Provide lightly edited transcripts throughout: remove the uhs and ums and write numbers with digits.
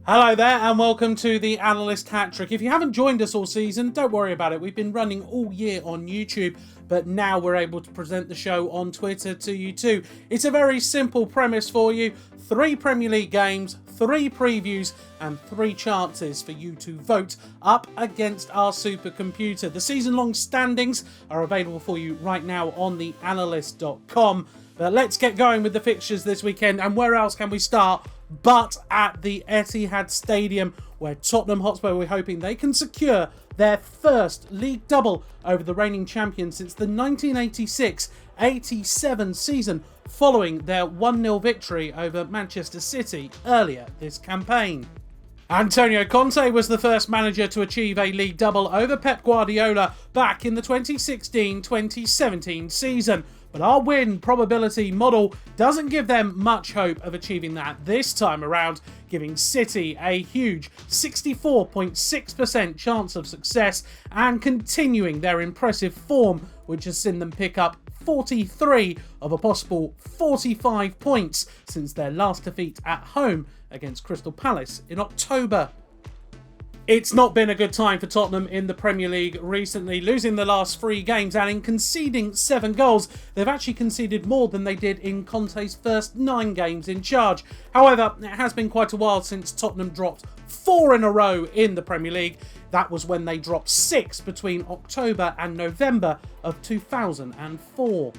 Hello there and welcome to the Analyst Hat-Trick. If you haven't joined us all season, don't worry about it. We've been running all year on YouTube, but now we're able to present the show on Twitter to you too. It's a very simple premise for you. 3 Premier League games, 3 previews and 3 chances for you to vote up against our supercomputer. The season-long standings are available for you right now on the Analyst.com. But let's get going with the fixtures this weekend, and where else can we start but at the Etihad Stadium, where Tottenham Hotspur, we're hoping they can secure their first league double over the reigning champion since the 1986-87 season, following their 1-0 victory over Manchester City earlier this campaign. Antonio Conte was the first manager to achieve a league double over Pep Guardiola back in the 2016-2017 season. But our win probability model doesn't give them much hope of achieving that this time around, giving City a huge 64.6% chance of success and continuing their impressive form, which has seen them pick up 43 of a possible 45 points since their last defeat at home against Crystal Palace in October. It's not been a good time for Tottenham in the Premier League recently, losing the last 3 games and in conceding 7 goals. They've actually conceded more than they did in Conte's first 9 games in charge. However, it has been quite a while since Tottenham dropped 4 in a row in the Premier League. That was when they dropped 6 between October and November of 2004.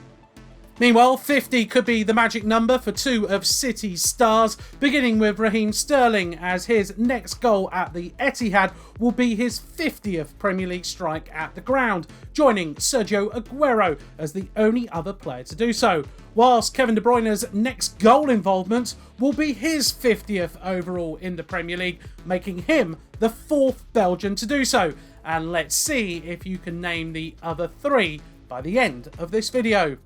Meanwhile, 50 could be the magic number for 2 of City's stars, beginning with Raheem Sterling, as his next goal at the Etihad will be his 50th Premier League strike at the ground, joining Sergio Aguero as the only other player to do so, whilst Kevin De Bruyne's next goal involvement will be his 50th overall in the Premier League, making him the 4th Belgian to do so. And let's see if you can name the other 3 by the end of this video.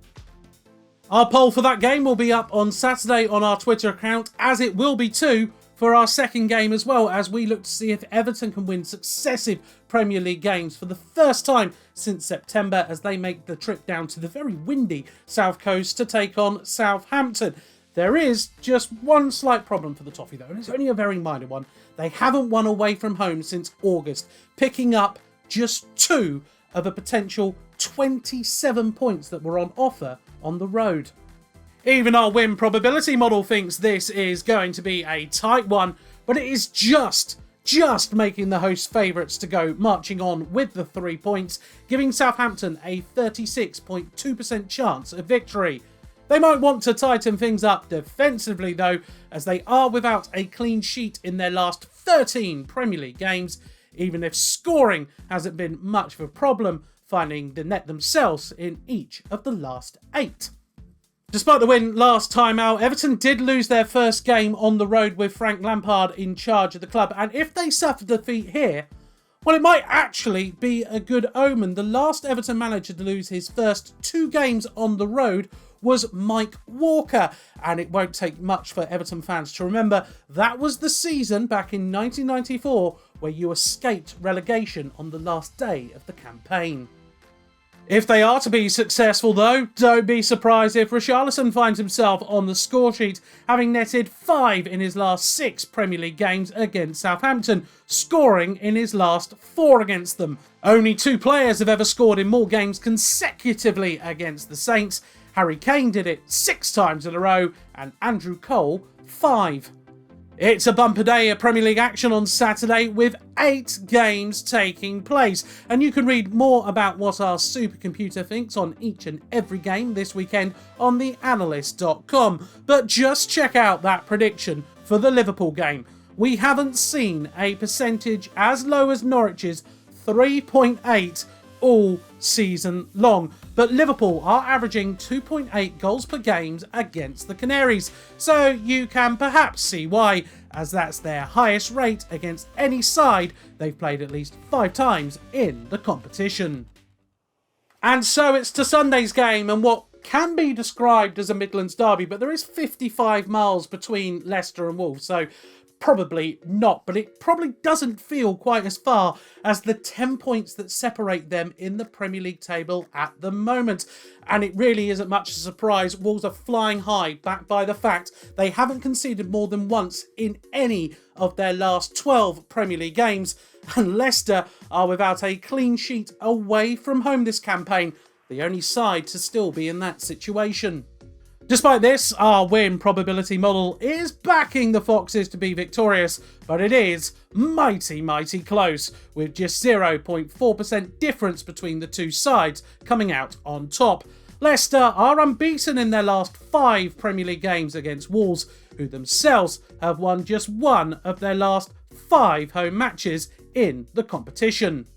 Our poll for that game will be up on Saturday on our Twitter account, as it will be too for our second game as well, as we look to see if Everton can win successive Premier League games for the first time since September, as they make the trip down to the very windy South Coast to take on Southampton. There is just one slight problem for the Toffee though, and it's only a very minor one. They haven't won away from home since August, picking up just 2 of a potential 27 points that were on offer on the road. Even our win probability model thinks this is going to be a tight one, but it is just making the host favourites to go marching on with the 3 points, giving Southampton a 36.2% chance of victory. They might want to tighten things up defensively though, as they are without a clean sheet in their last 13 Premier League games, even if scoring hasn't been much of a problem, finding the net themselves in each of the last 8. Despite the win last time out, Everton did lose their first game on the road with Frank Lampard in charge of the club, and if they suffer defeat here, well, it might actually be a good omen. The last Everton manager to lose his first 2 games on the road was Mike Walker, and it won't take much for Everton fans to remember that was the season back in 1994 where you escaped relegation on the last day of the campaign. If they are to be successful though, don't be surprised if Richarlison finds himself on the score sheet, having netted 5 in his last 6 Premier League games against Southampton, scoring in his last 4 against them. Only 2 players have ever scored in more games consecutively against the Saints. Harry Kane did it 6 times in a row, and Andrew Cole 5. It's a bumper day of Premier League action on Saturday with 8 games taking place, and you can read more about what our supercomputer thinks on each and every game this weekend on the Analyst.com. But just check out that prediction for the Liverpool game. We haven't seen a percentage as low as Norwich's 3.8 all season long, but Liverpool are averaging 2.8 goals per game against the Canaries, so you can perhaps see why, as that's their highest rate against any side they've played at least 5 times in the competition. And so it's to Sunday's game, and what can be described as a Midlands derby, but there is 55 miles between Leicester and Wolves, so Probably not, but it probably doesn't feel quite as far as the 10 points that separate them in the Premier League table at the moment. And it really isn't much of a surprise. Wolves are flying high, backed by the fact they haven't conceded more than once in any of their last 12 Premier League games. And Leicester are without a clean sheet away from home this campaign, the only side to still be in that situation. Despite this, our win probability model is backing the Foxes to be victorious, but it is mighty close, with just 0.4% difference between the two sides coming out on top. Leicester are unbeaten in their last 5 Premier League games against Wolves, who themselves have won just 1 of their last 5 home matches in the competition.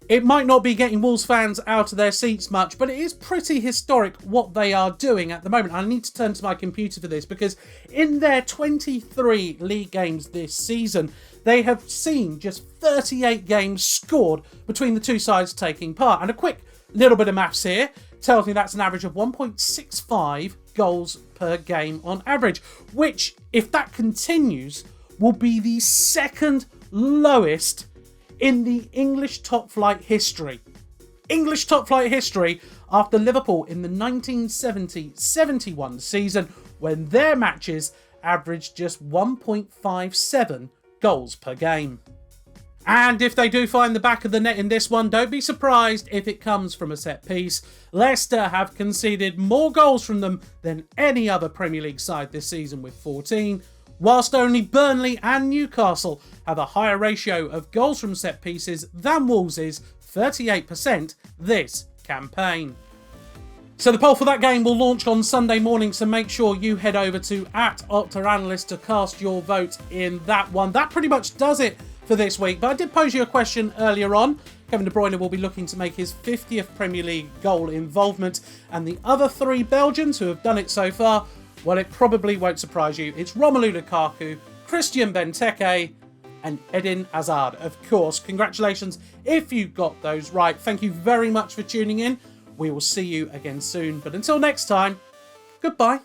It might not be getting Wolves fans out of their seats much, but it is pretty historic what they are doing at the moment. I need to turn to my computer for this because in their 23 league games this season, they have seen just 38 games scored between the two sides taking part. And a quick little bit of maths here tells me that's an average of 1.65 goals per game on average, which, if that continues, will be the second lowest in the English top flight history. English top flight history after Liverpool in the 1970-71 season, when their matches averaged just 1.57 goals per game. And if they do find the back of the net in this one, don't be surprised if it comes from a set piece. Leicester have conceded more goals from them than any other Premier League side this season with 14, whilst only Burnley and Newcastle have a higher ratio of goals from set pieces than Wolves' 38% this campaign. So the poll for that game will launch on Sunday morning, so make sure you head over to @Analyst to cast your vote in that one. That pretty much does it for this week, but I did pose you a question earlier on. Kevin De Bruyne will be looking to make his 50th Premier League goal involvement, and the other 3 Belgians who have done it so far, well, it probably won't surprise you. It's Romelu Lukaku, Christian Benteke, and Eden Hazard, of course. Congratulations if you got those right. Thank you very much for tuning in. We will see you again soon. But until next time, goodbye.